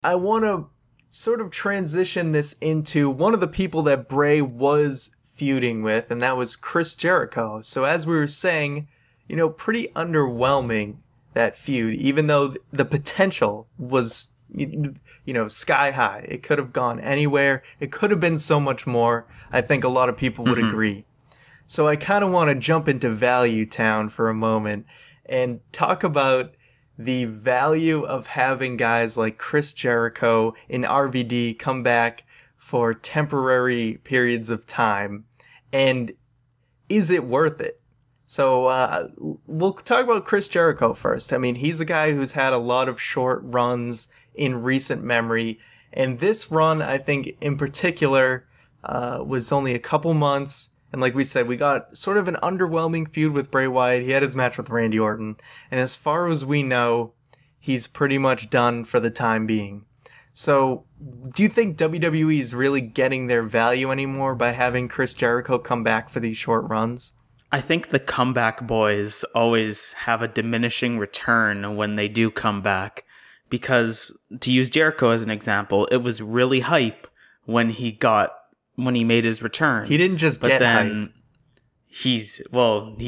I want to sort of transition this into one of the people that Bray was feuding with, and that was Chris Jericho. So as we were saying, pretty underwhelming, that feud, even though the potential was, sky high. It could have gone anywhere. It could have been so much more. I think a lot of people would agree. So I kind of want to jump into Value Town for a moment and talk about the value of having guys like Chris Jericho and RVD come back for temporary periods of time. And is it worth it? So we'll talk about Chris Jericho first. I mean, he's a guy who's had a lot of short runs in recent memory. And this run, I think, in particular, was only a couple months. And like we said, we got sort of an underwhelming feud with Bray Wyatt. He had his match with Randy Orton. And as far as we know, he's pretty much done for the time being. So do you think WWE is really getting their value anymore by having Chris Jericho come back for these short runs? I think the comeback boys always have a diminishing return when they do come back. Because, to use Jericho as an example, it was really hype when he made his return. He didn't just get hype. He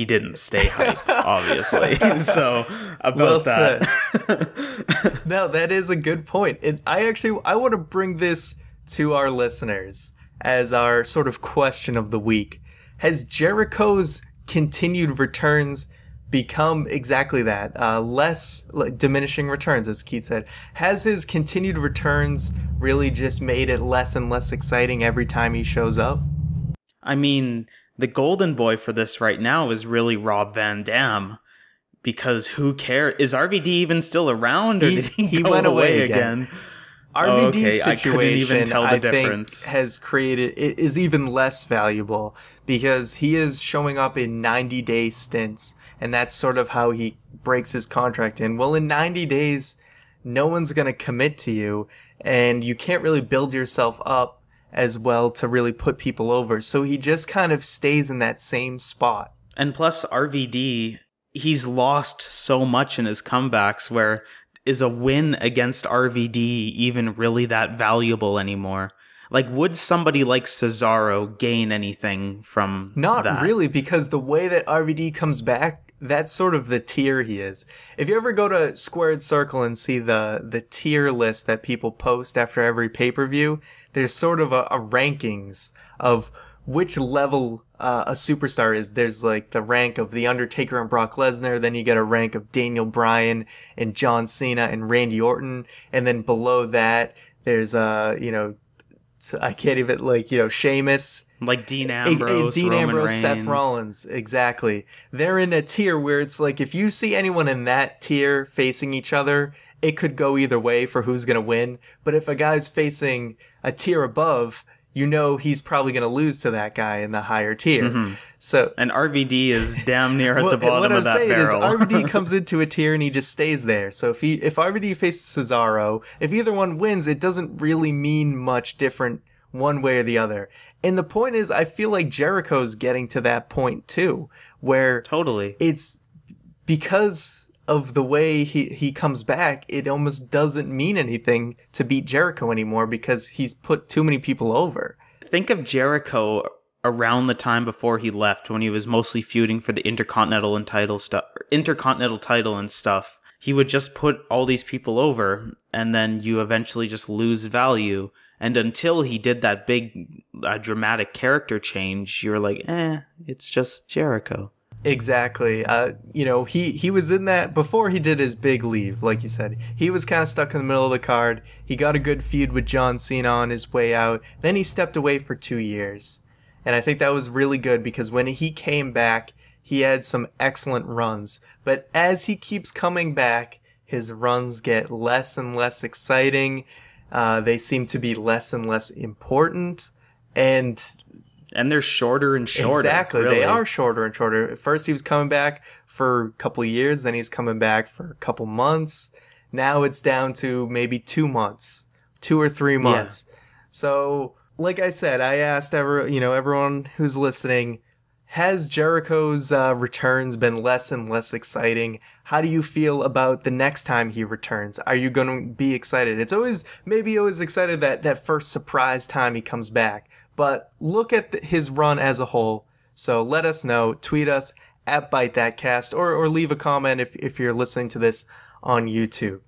didn't stay hype, obviously. So, about that. No, that is a good point. I want to bring this to our listeners as our sort of question of the week. Has Jericho's continued returns become exactly that? Less diminishing returns, as Keith said. Has his continued returns really just made it less and less exciting every time he shows up? I mean, the golden boy for this right now is really Rob Van Dam. Because who cares? Is RVD even still around, or did he go went away again? RVD's situation, I think, is even less valuable because he is showing up in 90-day stints, and that's sort of how he breaks his contract in. Well, in 90 days, no one's going to commit to you, and you can't really build yourself up as well to really put people over. So he just kind of stays in that same spot. And plus, RVD, he's lost so much in his comebacks where is a win against RVD even really that valuable anymore? Like, would somebody like Cesaro gain anything from that? Not really, because the way that RVD comes back, that's sort of the tier he is. If you ever go to Squared Circle and see the tier list that people post after every pay-per-view, there's sort of a rankings of which level a superstar is. There's like the rank of The Undertaker and Brock Lesnar, then you get a rank of Daniel Bryan and John Cena and Randy Orton, and then below that there's I can't even Sheamus, like Dean Ambrose, Seth Rollins. Exactly. They're in a tier where it's like if you see anyone in that tier facing each other, it could go either way for who's gonna win. But if a guy's facing a tier above, he's probably going to lose to that guy in the higher tier. Mm-hmm. So, and RVD is damn near at the bottom of that barrel. What I'm saying is RVD comes into a tier and he just stays there. So if RVD faces Cesaro, if either one wins, it doesn't really mean much different one way or the other. And the point is, I feel like Jericho's getting to that point too, where totally it's because of the way he comes back, it almost doesn't mean anything to beat Jericho anymore because he's put too many people over. Think of Jericho around the time before he left, when he was mostly feuding for the Intercontinental title and stuff. He would just put all these people over, and then you eventually just lose value. And until he did that big dramatic character change, you're like, it's just Jericho. Exactly. He was in that before he did his big leave, like you said. He was kind of stuck in the middle of the card. He got a good feud with John Cena on his way out. Then he stepped away for 2 years. And I think that was really good because when he came back, he had some excellent runs. But as he keeps coming back, his runs get less and less exciting. They seem to be less and less important. And they're shorter and shorter. Exactly. Really. They are shorter and shorter. At first he was coming back for a couple of years, then he's coming back for a couple months. Now it's down to maybe 2 months, 2 or 3 months. Yeah. So, like I said, I asked everyone who's listening, Has Jericho's returns been less and less exciting? How do you feel about the next time he returns? Are you going to be excited? It's always excited that first surprise time he comes back. But look at his run as a whole. So let us know. Tweet us at Byte That Cast, or leave a comment if you're listening to this on YouTube.